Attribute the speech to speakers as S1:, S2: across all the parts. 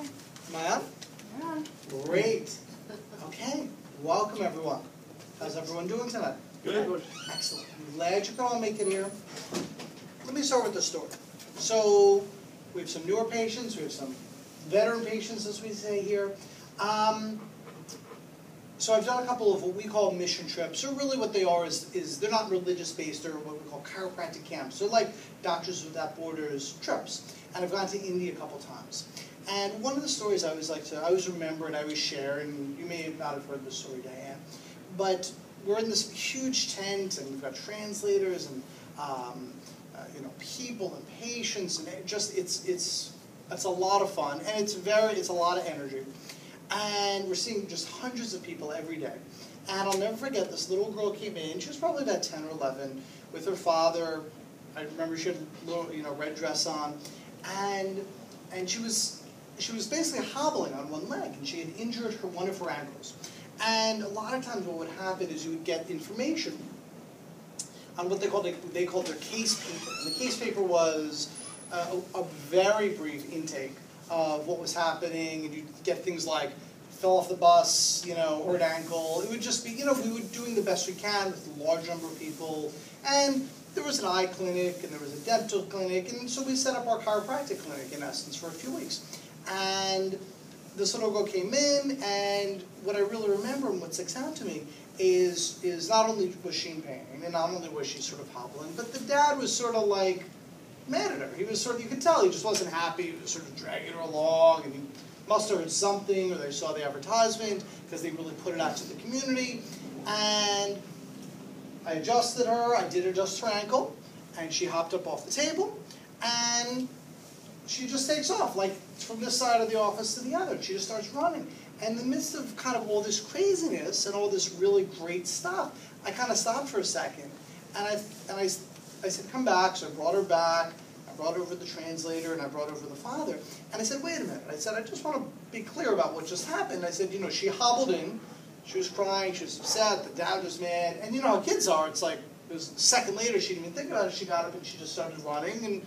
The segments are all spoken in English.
S1: Am I on?
S2: Yeah.
S1: Great. Okay. Welcome, everyone. How's everyone doing tonight?
S3: Good.
S1: Excellent. I'm glad you could all make it here. Let me start with the story. So, we have some newer patients. We have some veteran patients, as we say here. So I've done a couple of what we call mission trips. So really what they are is they're not religious-based. They're what we call chiropractic camps. They're like Doctors Without Borders trips. And I've gone to India a couple times. And one of the stories I always remember and I always share, and you may not have heard this story, Diane, but we're in this huge tent, and we've got translators and people and patients, and it's a lot of fun, and it's a lot of energy. And we're seeing just hundreds of people every day. And I'll never forget, this little girl came in. She was probably about 10 or 11 with her father. I remember she had a little, red dress on. And she was basically hobbling on one leg. And she had injured one of her ankles. And a lot of times what would happen is you would get information on what they called their case paper. And the case paper was a very brief intake of what was happening, and you'd get things like fell off the bus, hurt ankle. It would just be, we were doing the best we can with a large number of people, and there was an eye clinic, and there was a dental clinic, and so we set up our chiropractic clinic, in essence, for a few weeks. And this little girl came in, and what I really remember and what sticks out to me is not only was she in pain, and not only was she sort of hobbling, but the dad was sort of like mad at her. He was sort of, you could tell he just wasn't happy. He was sort of dragging her along, and he must have heard something, or they saw the advertisement, because they really put it out to the community. And I adjusted her, I did adjust her ankle, and she hopped up off the table, and she just takes off, like from this side of the office to the other. She just starts running. And in the midst of kind of all this craziness and all this really great stuff, I kind of stopped for a second, and I said, come back. So I brought her back. I brought over the translator, and I brought over the father. And I said, wait a minute. I said, I just want to be clear about what just happened. I said, she hobbled in. She was crying. She was upset. The dad was mad. And you know how kids are. It's like, it was a second later. She didn't even think about it. She got up, and she just started running. And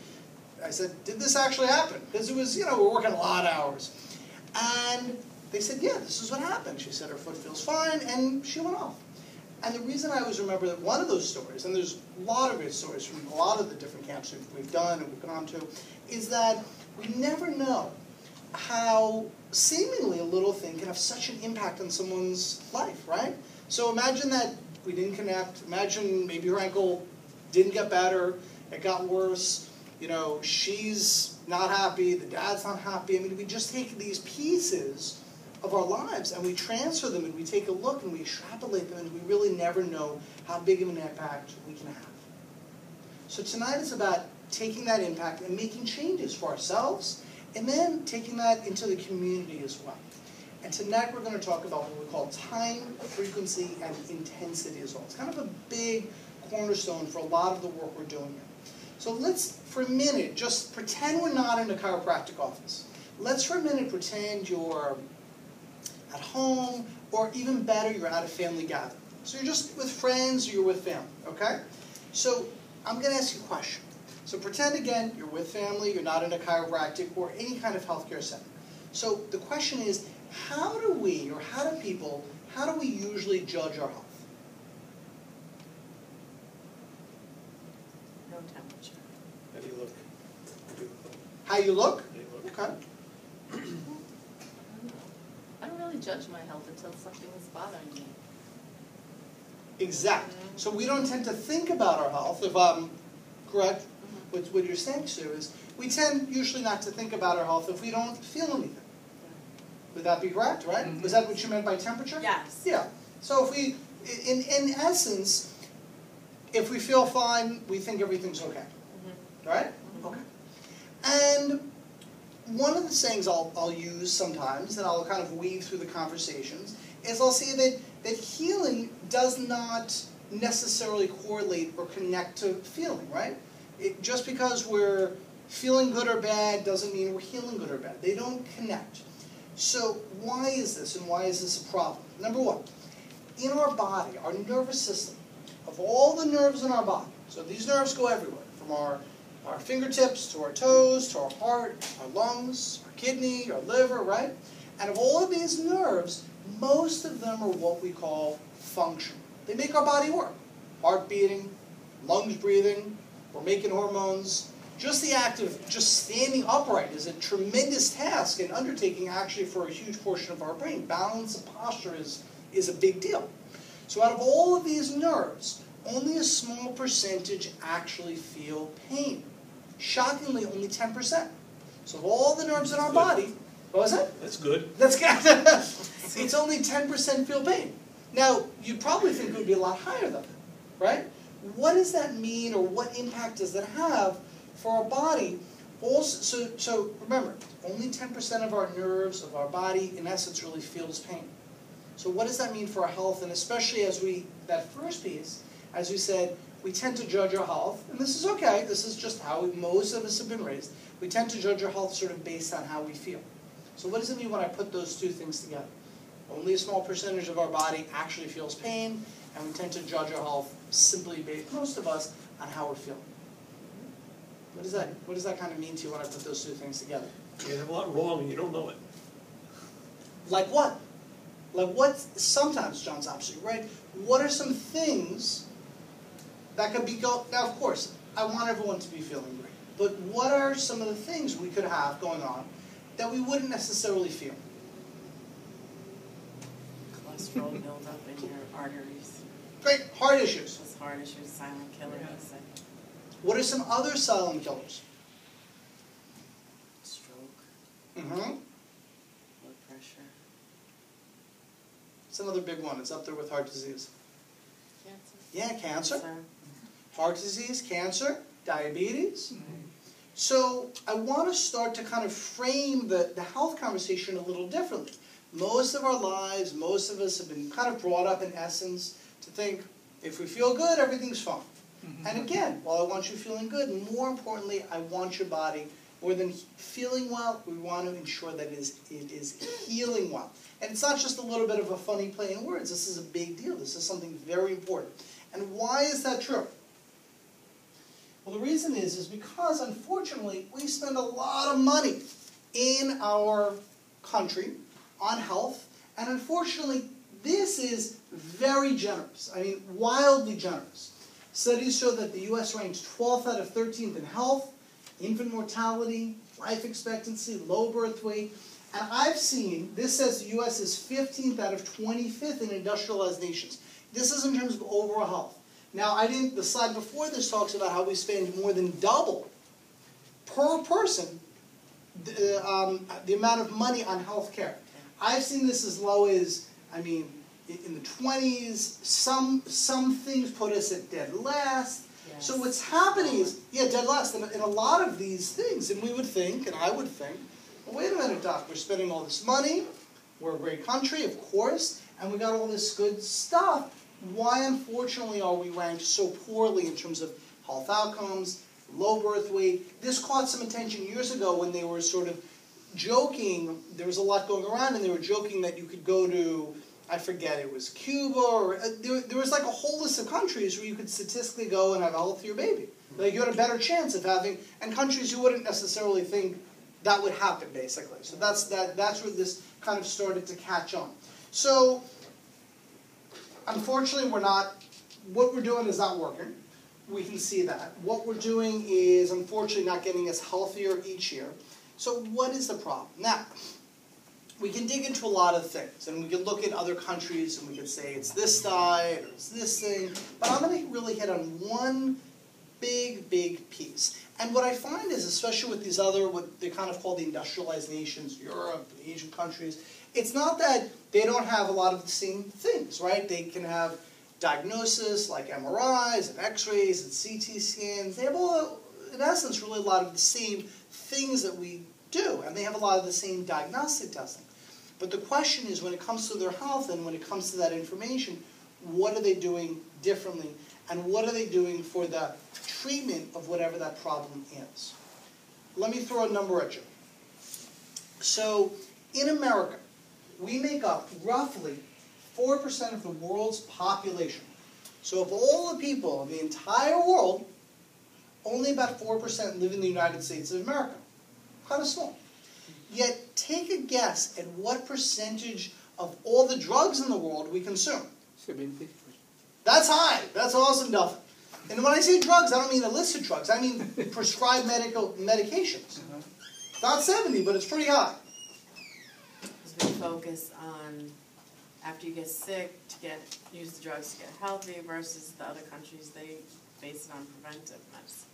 S1: I said, did this actually happen? Because it was, we're working a lot of hours. And they said, yeah, this is what happened. She said her foot feels fine, and she went off. And the reason I always remember that one of those stories, and there's a lot of great stories from a lot of the different camps we've done and we've gone to, is that we never know how seemingly a little thing can have such an impact on someone's life, right? So imagine that we didn't connect. Imagine maybe her ankle didn't get better. It got worse. She's not happy. The dad's not happy. I mean, we just take these pieces of our lives, and we transfer them, and we take a look, and we extrapolate them, and we really never know how big of an impact we can have. So tonight is about taking that impact and making changes for ourselves, and then taking that into the community as well. And tonight we're going to talk about what we call time, frequency, and intensity as well. It's kind of a big cornerstone for a lot of the work we're doing here. So let's, for a minute, just pretend we're not in a chiropractic office. Let's for a minute pretend you're at home, or even better, you're at a family gathering. So you're just with friends, or you're with family, okay? So I'm going to ask you a question. So pretend, again, you're with family, you're not in a chiropractic or any kind of healthcare center. So the question is, how do we usually judge our health?
S2: No temperature.
S3: How do you look?
S1: How you look? Okay.
S2: I don't really judge my health until something is bothering me.
S1: Exactly. So we don't tend to think about our health, if I'm correct. What you're saying, Sue, is we tend usually not to think about our health if we don't feel anything. Would that be correct, right? Mm-hmm. Was that what you meant by temperature?
S2: Yes.
S1: Yeah. So if we, in essence, if we feel fine, we think everything's okay. Mm-hmm. Right? Mm-hmm. Okay. And one of the things I'll use sometimes, and I'll kind of weave through the conversations, is I'll say that healing does not necessarily correlate or connect to feeling, right? Just because we're feeling good or bad doesn't mean we're healing good or bad. They don't connect. So why is this, and why is this a problem? Number one, in our body, our nervous system, of all the nerves in our body, so these nerves go everywhere, from our our fingertips, to our toes, to our heart, our lungs, our kidney, our liver, right? And of all of these nerves, most of them are what we call functional. They make our body work. Heart beating, lungs breathing, we're making hormones. Just the act of just standing upright is a tremendous task and undertaking actually for a huge portion of our brain. Balance and posture is a big deal. So out of all of these nerves, only a small percentage actually feel pain. Shockingly, only 10%. So of all the nerves in our body, what was that?
S3: That's good.
S1: That's good. It's only 10% feel pain. Now, you'd probably think it would be a lot higher than that, right? What does that mean, or what impact does that have for our body? Also, so remember, only 10% of our nerves, of our body, in essence, really feels pain. So what does that mean for our health? And especially as that first piece, as we said, we tend to judge our health, and this is okay, this is just how most of us have been raised. We tend to judge our health sort of based on how we feel. So what does it mean when I put those two things together? Only a small percentage of our body actually feels pain, and we tend to judge our health simply based, most of us, on how we're feeling. What does that kind of mean to you when I put those two things together?
S3: You have a lot wrong and you don't know it.
S1: Like what? Like what? Sometimes, John's absolutely right. What are some things that could be now, of course, I want everyone to be feeling great. But what are some of the things we could have going on that we wouldn't necessarily feel?
S4: Cholesterol buildup in your arteries.
S1: Great. Heart issues.
S4: Those heart issues, silent killer,
S1: Yeah.
S4: they say.
S1: What are some other silent killers?
S4: Stroke,
S1: Mm-hmm.
S4: blood pressure.
S1: It's another big one. It's up there with heart disease.
S2: Cancer.
S1: Yeah, cancer.
S4: Cancer.
S1: Heart disease, cancer, diabetes. So I want to start to kind of frame the health conversation a little differently. Most of our lives, most of us have been kind of brought up in essence to think, if we feel good, everything's fine. And again, while I want you feeling good, more importantly, I want your body, more than feeling well, we want to ensure that it is healing well. And it's not just a little bit of a funny play in words. This is a big deal. This is something very important. And why is that true? Well, the reason is because, unfortunately, we spend a lot of money in our country on health, and unfortunately, this is very generous. I mean, wildly generous. Studies show that the U.S. ranks 12th out of 13th in health, infant mortality, life expectancy, low birth weight, and I've seen, this says the U.S. is 15th out of 25th in industrialized nations. This is in terms of overall health. Now, the slide before this talks about how we spend more than double per person the amount of money on health care. I've seen this as low as, I mean, in the 20s, some things put us at dead last. Yes. So what's happening is, dead last in a lot of these things, and we would think, and I would think, well, wait a minute, Doc, we're spending all this money, we're a great country, of course, and we got all this good stuff. Why, unfortunately, are we ranked so poorly in terms of health outcomes, low birth weight? This caught some attention years ago when they were sort of joking. There was a lot going around, and they were joking that you could go to, I forget, it was Cuba, or there was like a whole list of countries where you could statistically go and have a healthier baby. Like you had a better chance of having, and countries you wouldn't necessarily think that would happen, basically. So that's where this kind of started to catch on. So, unfortunately, what we're doing is not working. We can see that. What we're doing is, unfortunately, not getting us healthier each year. So what is the problem? Now, we can dig into a lot of things, and we can look at other countries, and we can say it's this diet, or it's this thing, but I'm going to really hit on one big, big piece. And what I find is, especially with these other, what they kind of call the industrialized nations, Europe, Asian countries, it's not that they don't have a lot of the same things, right? They can have diagnosis like MRIs and X-rays and CT scans. They have all, in essence, really a lot of the same things that we do, and they have a lot of the same diagnostic testing. But the question is, when it comes to their health and when it comes to that information, what are they doing differently, and what are they doing for the treatment of whatever that problem is? Let me throw a number at you. So, in America, we make up roughly 4% of the world's population. So of all the people in the entire world, only about 4% live in the United States of America. Kind of small. Yet, take a guess at what percentage of all the drugs in the world we consume.
S5: 70%.
S1: That's high. That's awesome, Duff. And when I say drugs, I don't mean illicit drugs. I mean prescribed medications. Not 70, but it's pretty high.
S4: Because we focus on, after you get sick, use the drugs to get healthy, versus the other countries, they base it on preventive medicine.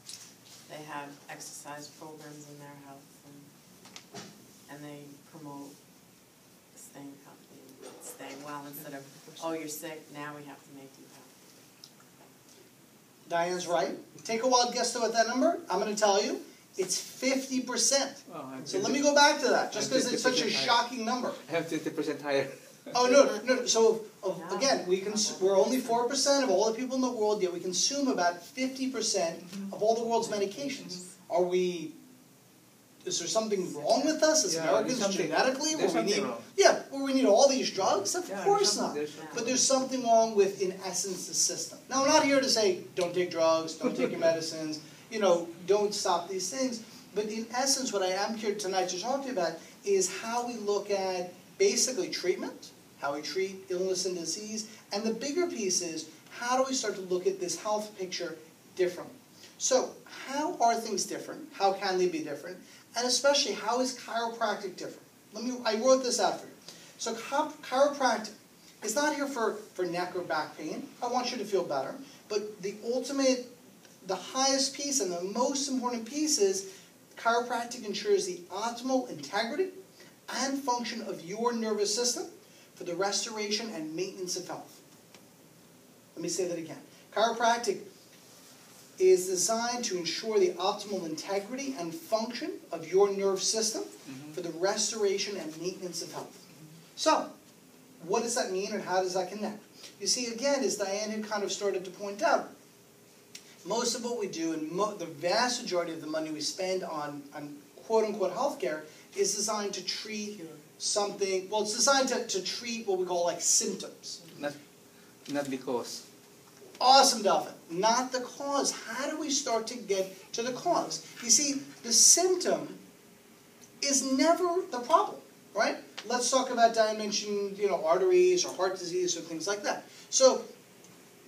S4: They have exercise programs in their health, and they promote staying healthy and staying well, instead of, oh, you're sick, now we have to make you healthy.
S1: Diane's right. Take a wild guess though at that number. I'm going to tell you, it's 50%.
S5: Oh,
S1: So let me go back to that, just because it's such a shocking number.
S5: I have 50% higher.
S1: Oh, no. So, again, we're only 4% of all the people in the world, yet we consume about 50% of all the world's medications. Is there something wrong with us as Americans genetically?
S5: There's something wrong.
S1: Yeah, where we need all these drugs? Of course not.
S5: There's something.
S1: But there's something wrong with, in essence, the system. Now, I'm not here to say, don't take drugs, don't take your medicines, don't stop these things. But in essence, what I am here tonight to talk to you about is how we look at basically treatment, how we treat illness and disease, and the bigger piece is how do we start to look at this health picture differently. So how are things different? How can they be different? And especially, how is chiropractic different? I wrote this out for you. So chiropractic is not here for neck or back pain. I want you to feel better. But the highest piece and the most important piece is chiropractic ensures the optimal integrity and function of your nervous system for the restoration and maintenance of health. Let me say that again. Chiropractic is designed to ensure the optimal integrity and function of your nerve system for the restoration and maintenance of health. So, what does that mean and how does that connect? You see, again, as Diane had kind of started to point out, most of what we do and the vast majority of the money we spend on quote-unquote healthcare is designed to treat something, well, it's designed to treat what we call like symptoms.
S5: Not because.
S1: Awesome, Duffin. Not the cause. How do we start to get to the cause? You see, the symptom is never the problem, right? Let's talk about dimension, arteries or heart disease or things like that. So,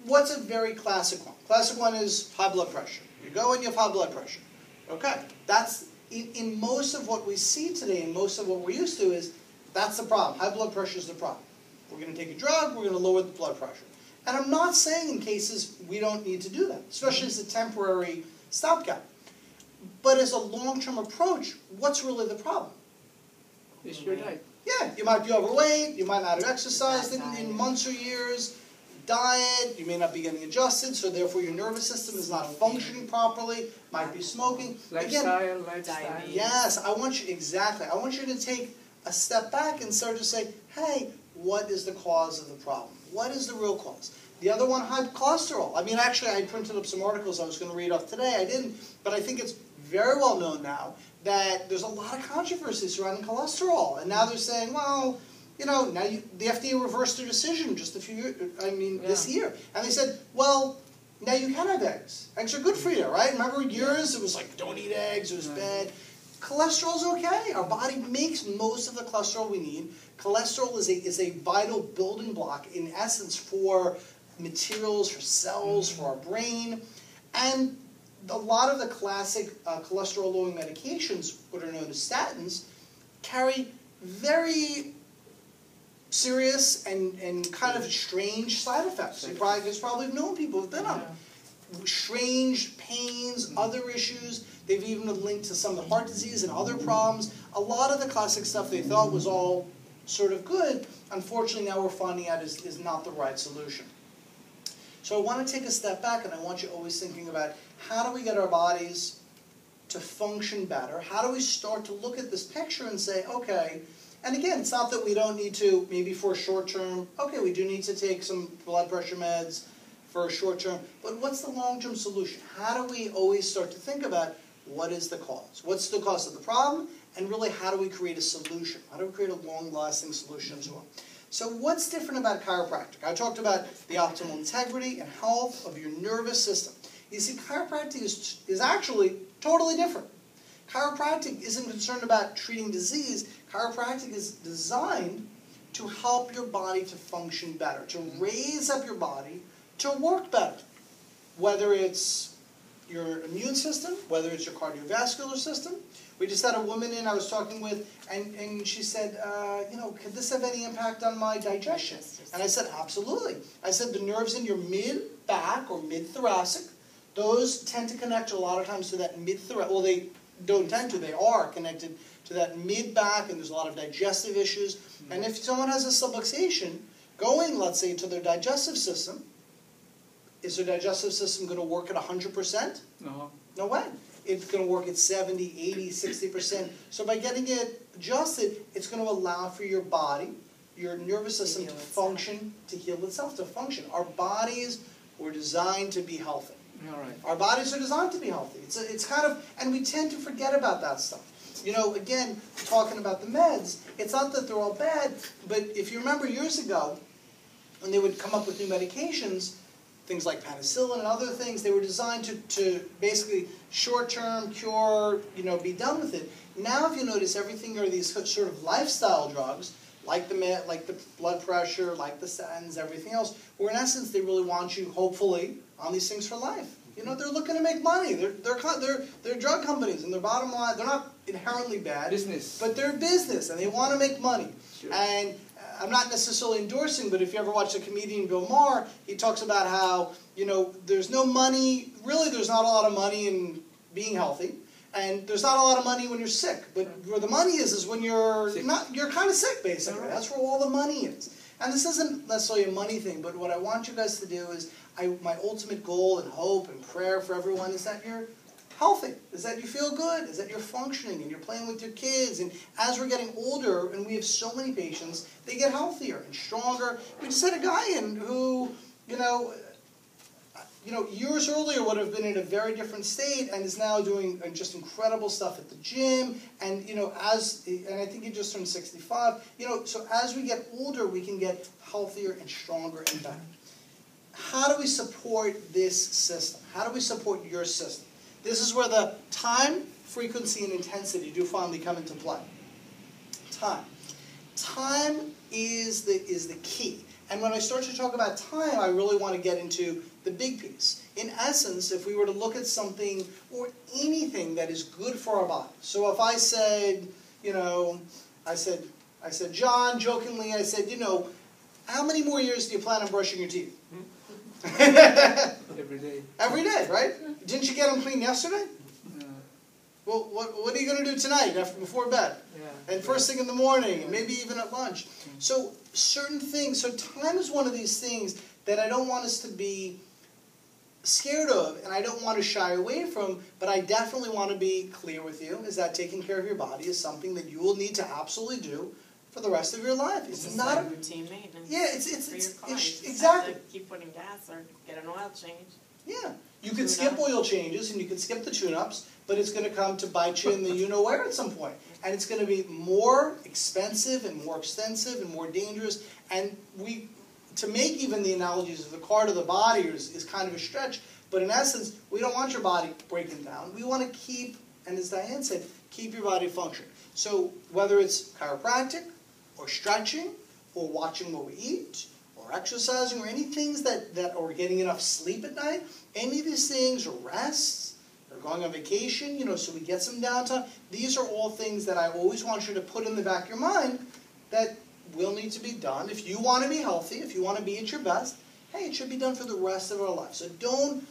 S1: what's a very classic one? Classic one is high blood pressure. You go and you have high blood pressure. Okay, that's in most of what we see today, and most of what we're used to is that's the problem. High blood pressure is the problem. We're going to take a drug. We're going to lower the blood pressure. And I'm not saying in cases we don't need to do that, especially as a temporary stopgap. But as a long-term approach, what's really the problem?
S5: It's your diet.
S1: Yeah, you might be overweight, you might not have exercised in months or years, diet, you may not be getting adjusted, so therefore your nervous system is not functioning properly, might be smoking.
S5: Lifestyle.
S1: Yes, I want you to take a step back and start to say, hey, what is the cause of the problem? What is the real cause? The other one, high cholesterol. I mean, actually, I printed up some articles I was going to read off today. I didn't, but I think it's very well known now that there's a lot of controversy surrounding cholesterol. And now they're saying, well, now the FDA reversed their decision just this year. And they said, well, now you can have eggs. Eggs are good for you, right? Remember years it was like, don't eat eggs, it was bad. Cholesterol's okay. Our body makes most of the cholesterol we need. Cholesterol is a vital building block, in essence, for materials, for cells, for our brain. And a lot of the classic cholesterol-lowering medications, what are known as statins, carry very serious and kind of strange side effects. You probably have known people who've been on it. Strange pains, other issues. They've even been linked to some of the heart disease and other problems. A lot of the classic stuff they thought was all sort of good, unfortunately now we're finding out is not the right solution. So I want to take a step back and I want you always thinking about how do we get our bodies to function better? How do we start to look at this picture and say, okay, and again, it's not that we don't need to, maybe for a short term, okay, we do need to take some blood pressure meds for a short term, but what's the long-term solution? How do we always start to think about what is the cause? What's the cause of the problem? And really, how do we create a solution? How do we create a long-lasting solution as well? So what's different about chiropractic? I talked about the optimal integrity and health of your nervous system. You see, chiropractic is actually totally different. Chiropractic isn't concerned about treating disease. Chiropractic is designed to help your body to function better, to raise up your body to work better. Whether it's your immune system, whether it's your cardiovascular system. We just had a woman in I was talking with, and she said, could this have any impact on my digestion? And I said, absolutely. I said, the nerves in your mid-back or mid-thoracic, those tend to connect a lot of times to that mid-thoracic. Well, they don't tend to. They are connected to that mid-back, and there's a lot of digestive issues. And if someone has a subluxation going, let's say, to their digestive system, is their digestive system going to work at 100%?
S5: No.
S1: No way. It's going to work at 70, 80, 60%. So by getting it adjusted, it's going to allow for your body, your nervous system to function, to heal itself, to function. Our bodies were designed to be healthy.
S5: All right.
S1: Our bodies are designed to be healthy. It's kind of, and we tend to forget about that stuff. You know, again, talking about the meds, it's not that they're all bad, but if you remember years ago, when they would come up with new medications, things like penicillin and other things, they were designed to basically short-term cure, be done with it. Now, if you notice, everything are these sort of lifestyle drugs, like the blood pressure, like the statins, everything else, where in essence they really want you, hopefully, on these things for life. They're looking to make money. They're drug companies, and their bottom line, they're not inherently bad.
S5: Business.
S1: But they're business, and they want to make money.
S5: Sure.
S1: And I'm not necessarily endorsing, but if you ever watch the comedian Bill Maher, he talks about how, there's no money, really there's not a lot of money in being healthy, and there's not a lot of money when you're sick. But where the money is when you're you're kind of sick, basically.
S5: Right.
S1: That's where all the money is. And this isn't necessarily a money thing, but what I want you guys to do is, my ultimate goal and hope and prayer for everyone is that you're healthy, is that you feel good, is that you're functioning and you're playing with your kids. And as we're getting older, and we have so many patients, they get healthier and stronger. We just had a guy in who, years earlier would have been in a very different state and is now doing just incredible stuff at the gym. And, and I think he just turned 65. So as we get older, we can get healthier and stronger and better. How do we support this system? How do we support your system? This is where the time, frequency, and intensity do finally come into play. Time. Time is the key. And when I start to talk about time, I really want to get into the big piece. In essence, if we were to look at something or anything that is good for our body. So if I said, I said, John, jokingly, I said, how many more years do you plan on brushing your teeth?
S5: Every day.
S1: Every day, right? Didn't you get them cleaned yesterday? Well, what are you going to do tonight before bed?
S5: Yeah.
S1: And first thing in the morning, and maybe even at lunch. So certain things, so time is one of these things that I don't want us to be scared of, and I don't want to shy away from, but I definitely want to be clear with you, is that taking care of your body is something that you will need to absolutely do for the rest of your life. It's not
S4: like routine maintenance.
S1: Yeah, it's
S4: for your car. You just
S1: exactly.
S4: have to keep putting gas or get an oil change.
S1: Yeah, you could skip oil changes and you could skip the tune-ups, but it's going to come to bite you in the you-know-where at some point. And it's going to be more expensive and more extensive and more dangerous. And to make even the analogies of the car to the body is kind of a stretch. But in essence, we don't want your body breaking down. We want to keep, and as Diane said, keep your body functioning. So whether it's chiropractic or stretching or watching what we eat, or exercising, or any things that or getting enough sleep at night, any of these things, or rest, or going on vacation, so we get some downtime, these are all things that I always want you to put in the back of your mind that will need to be done. If you want to be healthy, if you want to be at your best, hey, it should be done for the rest of our life. So don't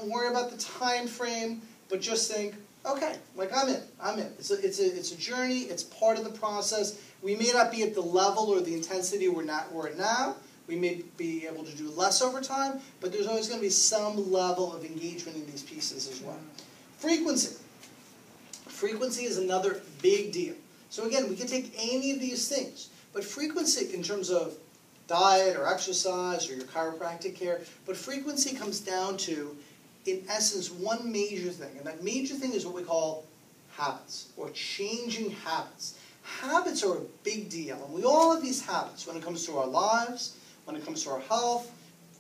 S1: worry about the time frame, but just think, okay, like I'm in. It's a journey. It's part of the process. We may not be at the level or the intensity we're at now. We may be able to do less over time, but there's always going to be some level of engagement in these pieces as well. Frequency. Frequency is another big deal. So again, we can take any of these things, but frequency in terms of diet or exercise or your chiropractic care, but frequency comes down to, in essence, one major thing, and that major thing is what we call habits, or changing habits. Habits are a big deal, and we all have these habits when it comes to our lives, when it comes to our health.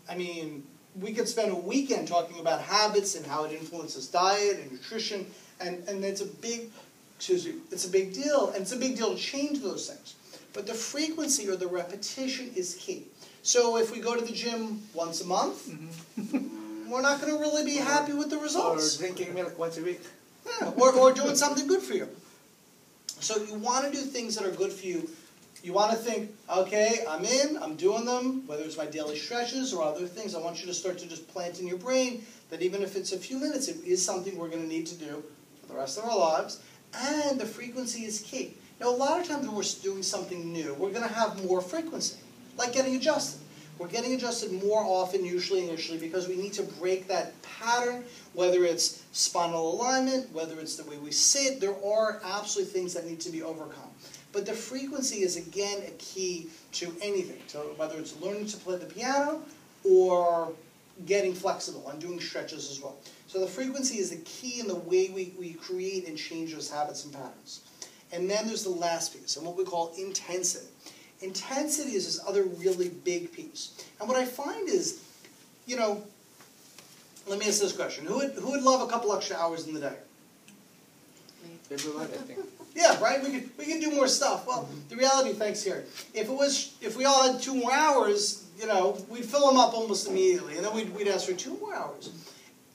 S1: I mean, we could spend a weekend talking about habits and how it influences diet and nutrition, and it's a big, it's a big deal, and it's a big deal to change those things. But the frequency or the repetition is key. So if we go to the gym once a month, we're not going to really be happy with the results.
S5: Or drinking milk once a week.
S1: Yeah, or doing something good for you. So you want to do things that are good for you. You want to think, okay, I'm doing them, whether it's my daily stretches or other things. I want you to start to just plant in your brain that even if it's a few minutes, it is something we're going to need to do for the rest of our lives. And the frequency is key. Now, a lot of times when we're doing something new, we're going to have more frequency, like getting adjusted. We're getting adjusted more often, usually initially, because we need to break that pattern, whether it's spinal alignment, whether it's the way we sit. There are absolutely things that need to be overcome. But the frequency is, again, a key to anything, so whether it's learning to play the piano or getting flexible and doing stretches as well. So the frequency is the key in the way we create and change those habits and patterns. And then there's the last piece, and what we call intensity. Intensity is this other really big piece. And what I find is, you know, let me ask this question. Who would love a couple extra hours in the day?
S5: Everyone, I think.
S1: Yeah, right? We could do more stuff. Well, the reality, thanks here, if we all had 2 more hours, you know, we'd fill them up almost immediately, and then we'd ask for 2 more hours.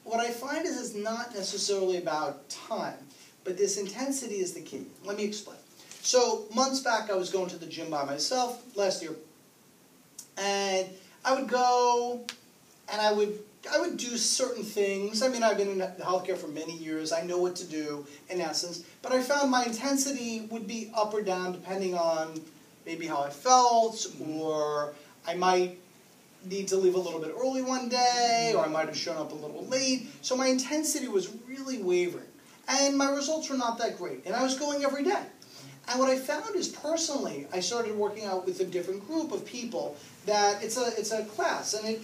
S1: What I find is it's not necessarily about time, but this intensity is the key. Let me explain. So months back, I was going to the gym by myself last year, and I would go, and I would do certain things. I mean, I've been in healthcare for many years. I know what to do, in essence. But I found my intensity would be up or down depending on maybe how I felt, or I might need to leave a little bit early one day, or I might have shown up a little late. So my intensity was really wavering. And my results were not that great. And I was going every day. And what I found is, personally, I started working out with a different group of people that it's a class. And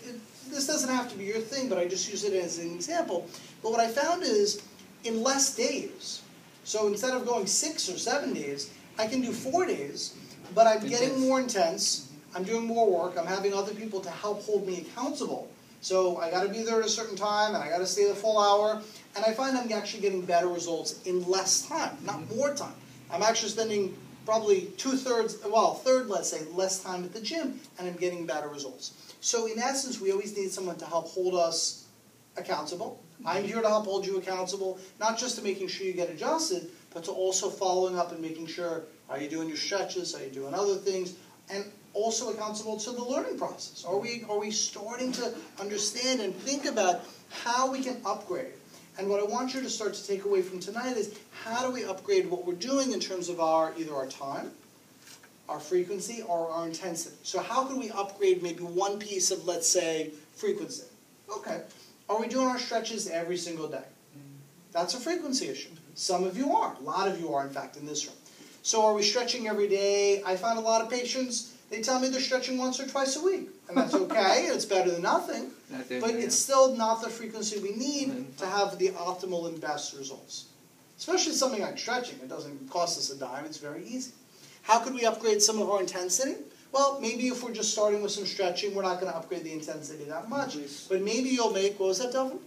S1: this doesn't have to be your thing, but I just use it as an example. But what I found is, in less days, so instead of going 6 or 7 days, I can do 4 days, but I'm getting more intense, I'm doing more work, I'm having other people to help hold me accountable. So I got to be there at a certain time, and I got to stay the full hour, and I find I'm actually getting better results in less time, not more time. I'm actually spending probably third, let's say, less time at the gym, and I'm getting better results. So in essence, we always need someone to help hold us accountable. I'm here to help hold you accountable, not just to making sure you get adjusted, but to also following up and making sure, are you doing your stretches, are you doing other things, and also accountable to the learning process. Are we starting to understand and think about how we can upgrade? And what I want you to start to take away from tonight is, how do we upgrade what we're doing in terms of either our time, our frequency, or our intensity? So how can we upgrade maybe one piece of, let's say, frequency? Okay. Are we doing our stretches every single day? That's a frequency issue. Some of you are. A lot of you are, in fact, in this room. So are we stretching every day? I find a lot of patients, they tell me they're stretching once or twice a week. And that's okay. It's better than nothing. But it's still not the frequency we need to have the optimal and best results. Especially something like stretching. It doesn't cost us a dime. It's very easy. How could we upgrade some of our intensity? Well, maybe if we're just starting with some stretching, we're not going to upgrade the intensity that much. But maybe you'll make, what was that, Delvin?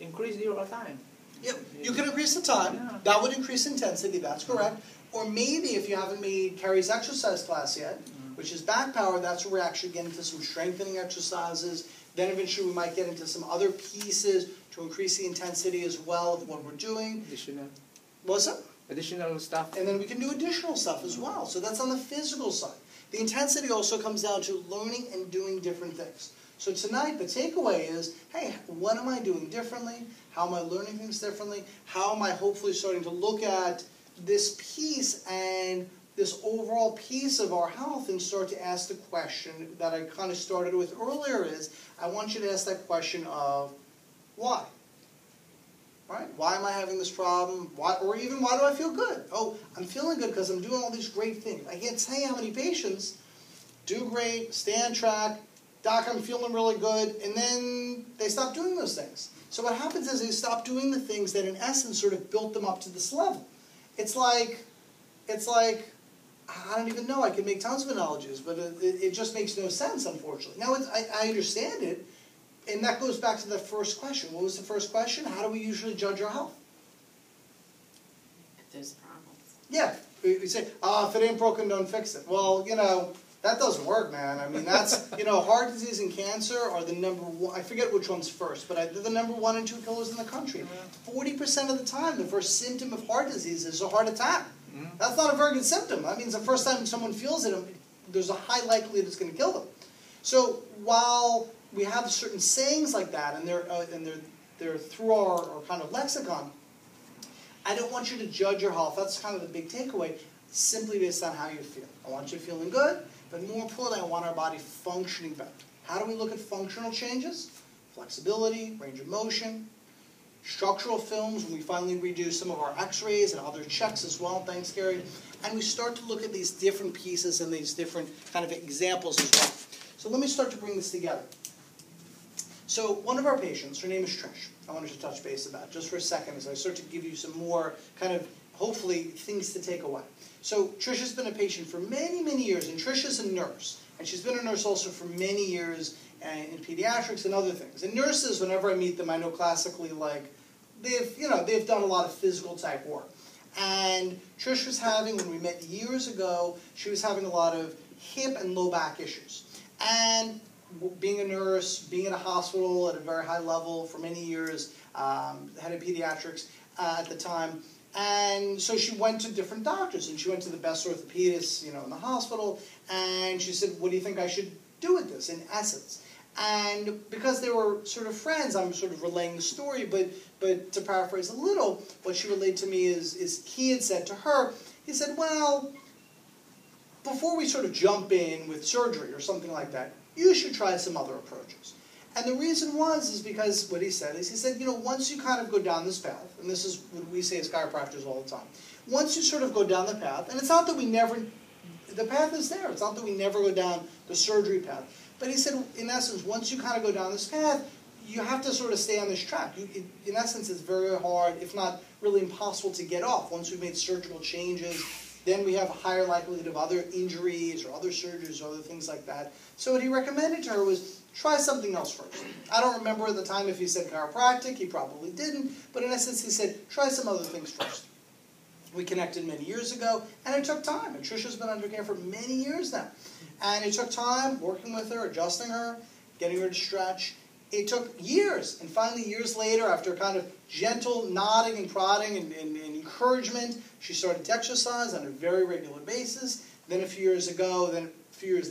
S5: Increase your time.
S1: Yeah, you can increase the time. Yeah. That would increase intensity, that's correct. Or maybe if you haven't made Carrie's exercise class yet, which is back power, that's where we're actually getting into some strengthening exercises. Then eventually we might get into some other pieces to increase the intensity as well of what we're doing.
S5: Additional.
S1: What's that?
S5: Additional stuff.
S1: And then we can do additional stuff as well. So that's on the physical side. The intensity also comes down to learning and doing different things. So tonight, the takeaway is, hey, what am I doing differently? How am I learning things differently? How am I hopefully starting to look at this piece and this overall piece of our health and start to ask the question that I kind of started with earlier is, I want you to ask that question of why? Right? Why am I having this problem? Why, or even, why do I feel good? Oh, I'm feeling good because I'm doing all these great things. I can't tell you how many patients do great, stay on track, doc, I'm feeling really good, and then they stop doing those things. So what happens is they stop doing the things that in essence sort of built them up to this level. It's like, I don't even know, I could make tons of analogies, but it just makes no sense, unfortunately. Now, I understand it. And that goes back to the first question. What was the first question? How do we usually judge our health?
S4: If there's problems.
S1: Yeah, we say, if it ain't broken, don't fix it. Well, that doesn't work, man. I mean, that's, heart disease and cancer are the number one, I forget which one's first, but they're the number 1 and 2 killers in the country. 40% of the time, the first symptom of heart disease is a heart attack. That's not a very good symptom. That means the first time someone feels it, there's a high likelihood it's going to kill them. So while we have certain sayings like that, and they're through our kind of lexicon, I don't want you to judge your health. That's kind of the big takeaway, simply based on how you feel. I want you feeling good, but more importantly, I want our body functioning better. How do we look at functional changes? Flexibility, range of motion, structural films, when we finally redo some of our x-rays and other checks as well, thanks Gary, and we start to look at these different pieces and these different kind of examples as well. So let me start to bring this together. So one of our patients, her name is Trish, I wanted to touch base about just for a second as I start to give you some more kind of, hopefully, things to take away. So Trish has been a patient for many, many years, and Trish is a nurse. And she's been a nurse also for many years in pediatrics and other things. And nurses, whenever I meet them, I know classically, like, they've done a lot of physical type work. And Trish was having, when we met years ago, she was having a lot of hip and low back issues. And being a nurse, being in a hospital at a very high level for many years, head of pediatrics at the time. And so she went to different doctors, and she went to the best orthopedist, in the hospital, and she said, what do you think I should do with this, in essence? And because they were sort of friends, I'm sort of relaying the story, but to paraphrase a little, what she relayed to me is he had said to her, he said, well, before we sort of jump in with surgery or something like that, you should try some other approaches. And the reason is because what he said is, he said, once you kind of go down this path, and this is what we say as chiropractors all the time, once you sort of go down the path, and it's not that we never, the path is there, it's not that we never go down the surgery path, but he said, in essence, once you kind of go down this path, you have to sort of stay on this track. In essence, it's very hard, if not really impossible, to get off. Once we've made surgical changes, then we have a higher likelihood of other injuries or other surgeries or other things like that. So what he recommended to her was, try something else first. I don't remember at the time if he said chiropractic, he probably didn't, but in essence he said, try some other things first. We connected many years ago, and it took time, and Trisha's been under care for many years now. And it took time, working with her, adjusting her, getting her to stretch. It took years, and finally years later, after kind of gentle nodding and prodding and encouragement, she started to exercise on a very regular basis. Then a few years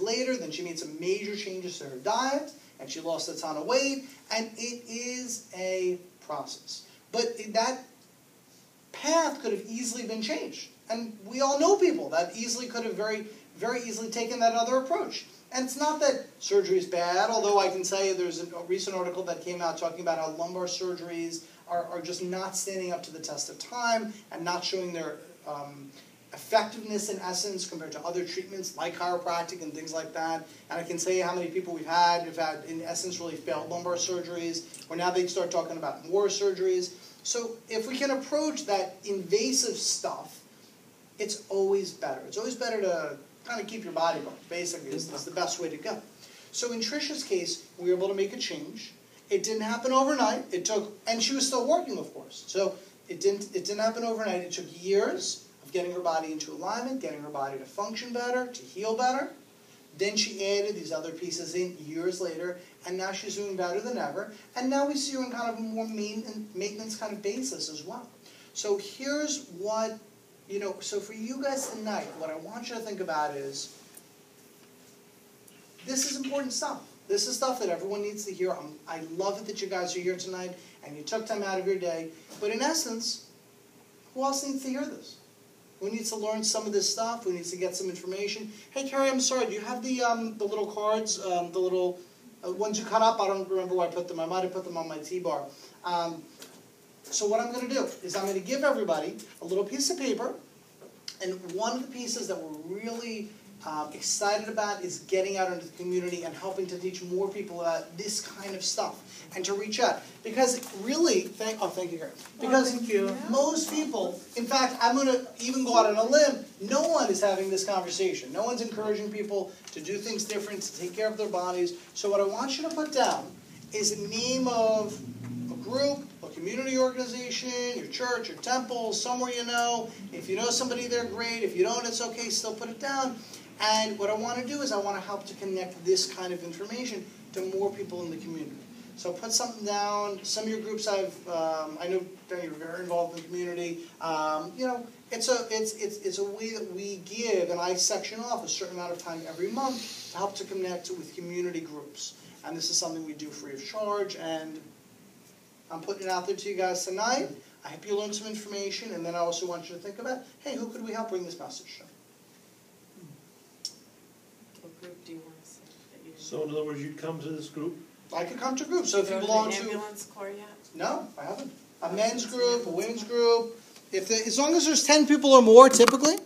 S1: later, then she made some major changes to her diet, and she lost a ton of weight, and it is a process. But that path could have easily been changed. And we all know people that easily could have very, very easily taken that other approach. And it's not that surgery is bad, although I can tell you there's a recent article that came out talking about how lumbar surgeries are just not standing up to the test of time and not showing their effectiveness in essence compared to other treatments like chiropractic and things like that. And I can tell you how many people we've had in essence really failed lumbar surgeries, where now they start talking about more surgeries. So if we can approach that invasive stuff, it's always better. It's always better to kind of keep your body going, basically, is the best way to go. So in Trisha's case, we were able to make a change. It didn't happen overnight. It took, and she was still working, of course. So it didn't happen overnight. It took years of getting her body into alignment, getting her body to function better, to heal better. Then she added these other pieces in years later, and now she's doing better than ever. And now we see her in kind of a more maintenance kind of basis as well. So here's what, so for you guys tonight, what I want you to think about is, this is important stuff. This is stuff that everyone needs to hear. I love it that you guys are here tonight, and you took time out of your day. But in essence, who else needs to hear this? Who needs to learn some of this stuff? Who needs to get some information? Hey, Carrie, I'm sorry. Do you have the little cards, the little ones you cut up? I don't remember where I put them. I might have put them on my T-bar. So what I'm going to do is I'm going to give everybody a little piece of paper. And one of the pieces that we're really excited about is getting out into the community and helping to teach more people about this kind of stuff and to reach out. Because really, thank you, Karen. Because
S5: thank you.
S1: Most people, in fact, I'm going to even go out on a limb, no one is having this conversation. No one's encouraging people to do things different, to take care of their bodies. So what I want you to put down is the name of a group, a community organization, your church, your temple, somewhere you know. If you know somebody there, great. If you don't, it's okay, still put it down. And what I want to do is I want to help to connect this kind of information to more people in the community. So put something down. Some of your groups I know that you're very involved in the community. It's a way that we give, and I section off a certain amount of time every month to help to connect with community groups. And this is something we do free of charge, and I'm putting it out there to you guys tonight. I hope you learned some information, and then I also want you to think about, hey, who could we help bring this message to?
S4: What group do you want to say that you didn't?
S3: So in other words, you'd come to this group?
S1: I could come to groups. So if you
S4: Go to
S1: belong
S4: the
S1: to...
S4: ambulance corps yet?
S1: No, I haven't. A men's group, a women's group. As long as there's 10 people or more, typically,